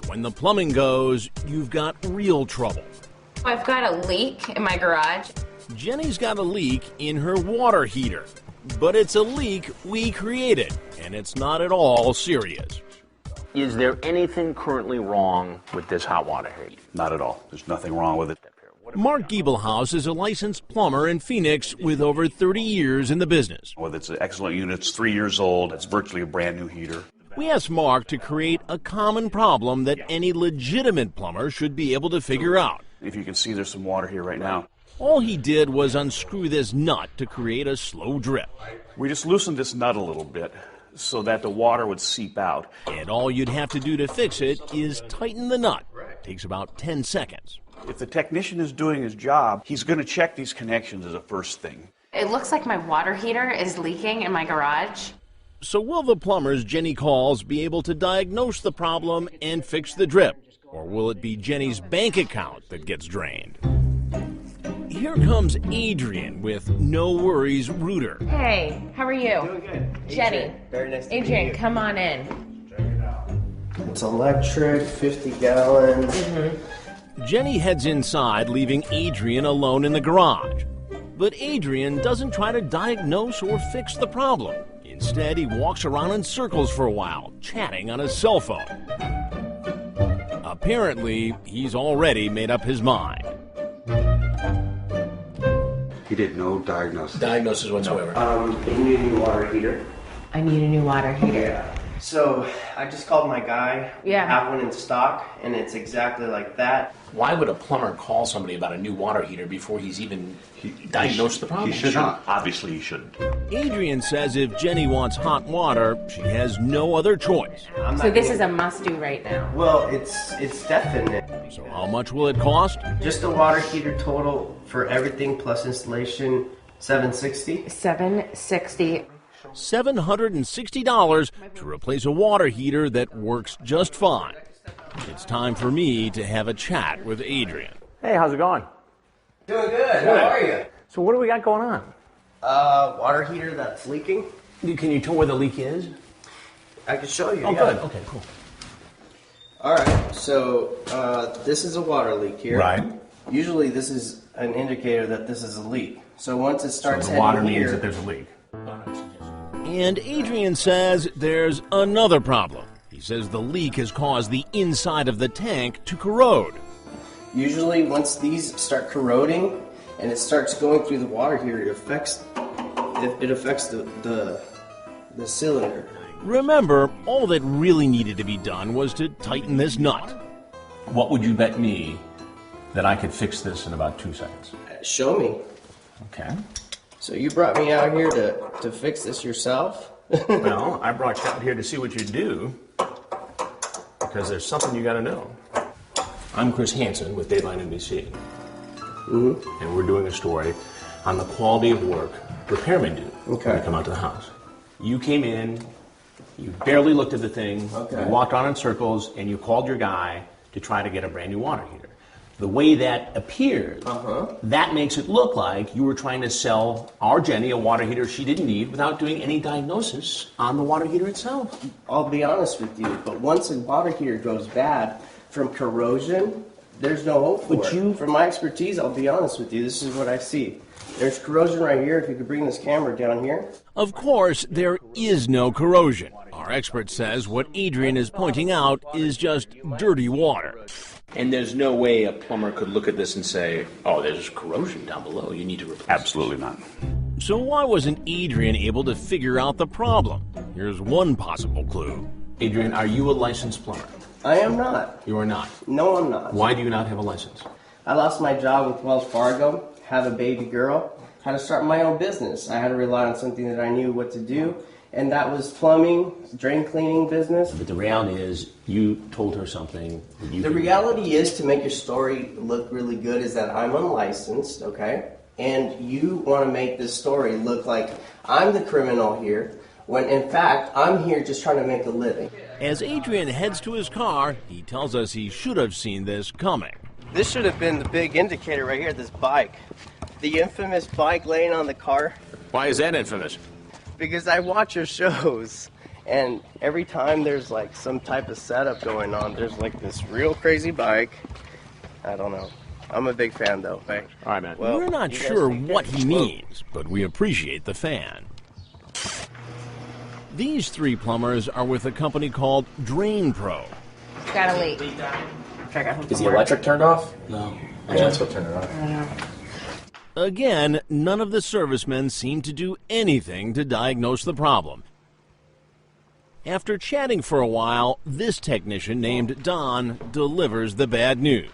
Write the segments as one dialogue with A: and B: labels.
A: When the plumbing goes, you've got real trouble.
B: I've got a leak in my garage.
A: Jenny's got a leak in her water heater. But it's a leak we created, and it's not at all serious.
C: Is there anything currently wrong with this hot water heater?
D: Not at all. There's nothing wrong with it.
A: Mark Giebelhaus is a licensed plumber in Phoenix with over 30 years in the business.
D: Well, it's an excellent unit. It's 3 years old. It's virtually a brand new heater.
A: We asked Mark to create a common problem that any legitimate plumber should be able to figure out.
D: If you can see, there's some water here right now.
A: All he did was unscrew this nut to create a slow drip.
D: We just loosened this nut a little bit so that the water would seep out.
A: And all you'd have to do to fix it is tighten the nut. It takes about 10 seconds.
D: If the technician is doing his job, he's going to check these connections as a first thing.
B: It looks like my water heater is leaking in my garage.
A: So will the plumbers Jenny calls be able to diagnose the problem and fix the drip? Or will it be Jenny's bank account that gets drained? Here comes Adrian with No Worries Rooter.
B: Hey, how are you?
E: Doing good.
B: Jenny.
E: Adrian, very nice to meet
B: Adrian,
E: you.
B: come on in.
E: Check it out. It's electric, 50 gallons.
A: Jenny heads inside, leaving Adrian alone in the garage. But Adrian doesn't try to diagnose or fix the problem. Instead, he walks around in circles for a while, chatting on his cell phone. Apparently, he's already made up his mind.
F: He did no diagnosis.
C: Diagnosis whatsoever.
E: You need a new water heater.
B: I need a new water heater.
E: So I just called my guy.
B: Yeah.
E: Have one in stock, and it's exactly like that.
C: Why would a plumber call somebody about a new water heater before he's even diagnosed the problem?
D: He should not. Obviously, he shouldn't.
A: Adrian says if Jenny wants hot water, she has no other choice.
B: So this is a must-do right now.
E: Well, it's definite.
A: So how much will it cost?
E: Just the water heater total for everything plus installation, $760.
B: $760.
A: $760 to replace a water heater that works just fine. It's time for me to have a chat with Adrian.
C: Hey, how's it going?
E: Doing good. How are you?
C: So what do we got going on?
E: Water heater that's leaking.
C: Can you tell where the leak is?
E: I can show you.
C: Oh,
E: yeah.
C: good. Okay, cool.
E: All right. So this is a water leak here.
C: Right.
E: Usually this is an indicator that this is a leak. So once it starts
C: So the water
E: heading
C: means
E: here,
C: that there's a leak.
A: And Adrian says there's another problem. He says the leak has caused the inside of the tank to corrode.
E: usually once these start corroding and it starts going through the water heater, it affects the cylinder.
A: Remember, all that really needed to be done was to tighten this nut.
C: What would you bet me that I could fix this in about 2 seconds?
E: Show me.
C: Okay.
E: So you brought me out here to fix this yourself?
C: Well, I brought you out here to see what you do because there's something you got to know. I'm Chris Hansen with Dateline NBC, and we're doing a story on the quality of work repairmen do when they come out to the house. You came in, you barely looked at the thing, you walked on in circles, and you called your guy to try to get a brand new water heater. The way that appears, that makes it look like you were trying to sell our Jenny a water heater she didn't need without doing any diagnosis on the water heater itself.
E: I'll be honest with you, but once a water heater goes bad from corrosion, there's no hope for it. From my expertise, I'll be honest with you, this is what I see. There's corrosion right here. If you could bring this camera down here.
A: Of course, there is no corrosion. Our expert says what Adrian is pointing out is just dirty water.
C: And there's no way a plumber could look at this and say, oh, there's corrosion down below, you need to replace
D: Absolutely not.
A: So why wasn't Adrian able to figure out the problem? Here's one possible clue.
C: Adrian, are you a licensed plumber?
E: I am not.
C: You are not.
E: No, I'm not.
C: Why do you not have a license?
E: I lost my job with Wells Fargo, have a baby girl, had to start my own business. I had to rely on something that I knew what to do, and that was plumbing, drain cleaning business.
C: But the reality is, you told her something that you
E: The reality is, to make your story look really good, is that I'm unlicensed, okay? And you want to make this story look like I'm the criminal here, when in fact, I'm here just trying to make a living.
A: As Adrian heads to his car, he tells us he should have seen this coming.
E: This should have been the big indicator right here, this bike. The infamous bike laying on the car.
C: Why is that infamous?
E: Because I watch your shows, And every time there's like some type of setup going on, there's like this real crazy bike. I don't know. I'm a big fan though.
C: All right, man.
E: Well,
A: We're not
E: you guys
A: sure
E: think
A: what
E: that-
A: he means, but we appreciate the fan. These three plumbers are with a company called Drain Pro.
B: It's got a leak.
G: Is the electric turned off?
F: No.
G: Yeah, that's what turned it off.
A: Again, none of the servicemen seem to do anything to diagnose the problem. After chatting for a while, this technician named Don delivers the bad news.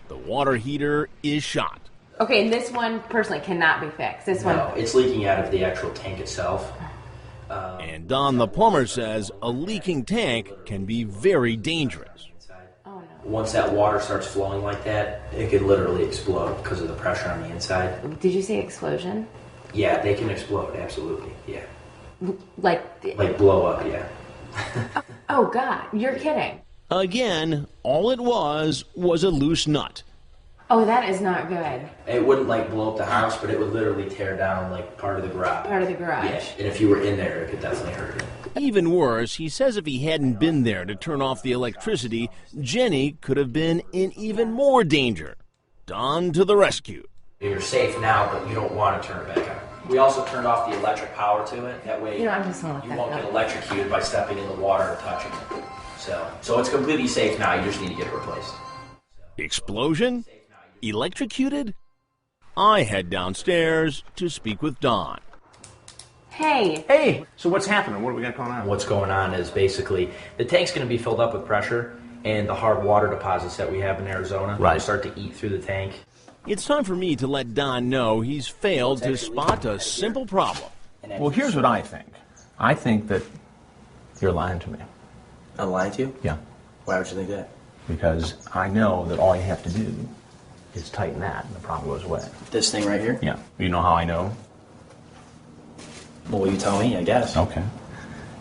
A: The water heater is shot.
B: Okay, and this one personally cannot be fixed. This one.
G: No, it's leaking out of the actual tank itself.
A: And Don the plumber says a leaking tank can be very dangerous.
B: Oh no.
G: Once that water starts flowing like that, it could literally explode because of the pressure on the inside.
B: Did you say explosion?
G: Yeah, they can explode, absolutely. Yeah.
B: Like
G: blow up, yeah.
B: oh God, you're kidding.
A: Again, all it was a loose nut.
B: Oh, that is not good.
G: It wouldn't blow up the house, but it would literally tear down part of the garage.
B: Part of the garage.
G: Yeah, and if you were in there, it could definitely hurt you.
A: Even worse, he says if he hadn't been there to turn off the electricity, Jenny could have been in even more danger. Don to the rescue.
G: You're safe now, but you don't want to turn it back on. We also turned off the electric power to it. That way,
B: I'm just gonna let
G: you
B: that
G: won't
B: go.
G: get electrocuted by stepping in the water or touching it. So it's completely safe now. You just need to get it replaced.
A: Explosion? Electrocuted? I head downstairs to speak with Don.
B: Hey.
C: Hey, so what's happening? What do we got going on?
G: What's going on is basically the tank's going to be filled up with pressure, and the hard water deposits that we have in Arizona will start to eat through the tank.
A: It's time for me to let Don know he's failed to spot a simple problem.
C: Well, here's what I think. I think that you're lying to me.
G: I'm lying to you?
C: Yeah.
G: Why would you think that?
C: Because I know that all you have to do is tighten that and the problem goes away.
G: This thing right here?
C: Yeah. You know how I know?
G: Well, you tell me, I guess.
C: Okay.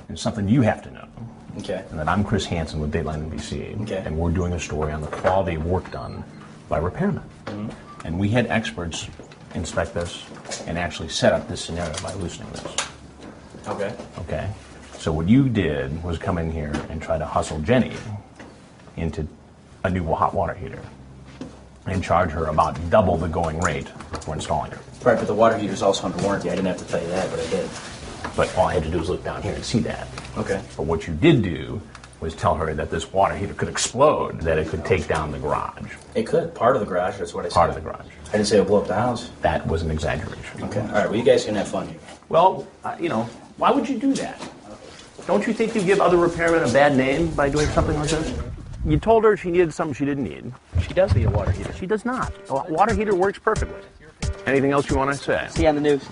C: It's something you have to know.
G: Okay.
C: And that I'm Chris Hansen with Dateline NBC.
G: Okay.
C: And we're doing a story on the quality of work done by repairmen.
G: Mm-hmm.
C: And we had experts inspect this and actually set up this scenario by loosening this.
G: Okay.
C: Okay? So what you did was come in here and try to hustle Jenny into a new hot water heater and charge her about double the going rate for installing it.
G: Right, but the water heater's also under warranty. I didn't have to tell you that, but I did.
C: But all I had to do was look down here and see that.
G: Okay.
C: But what you did do was tell her that this water heater could explode, that it could take down the garage.
G: It could. Part of the garage, that's what I said.
C: Part of the garage.
G: I didn't say it'll blow up the house.
C: That was an exaggeration.
G: Okay. All right, well, you guys can have fun here.
C: Well, why would you do that? Don't you think you give other repairmen a bad name by doing something like this? You told her she needed something she didn't need. She does need a water heater. She does not. A water heater works perfectly. Anything else you want to say?
H: See you on the news.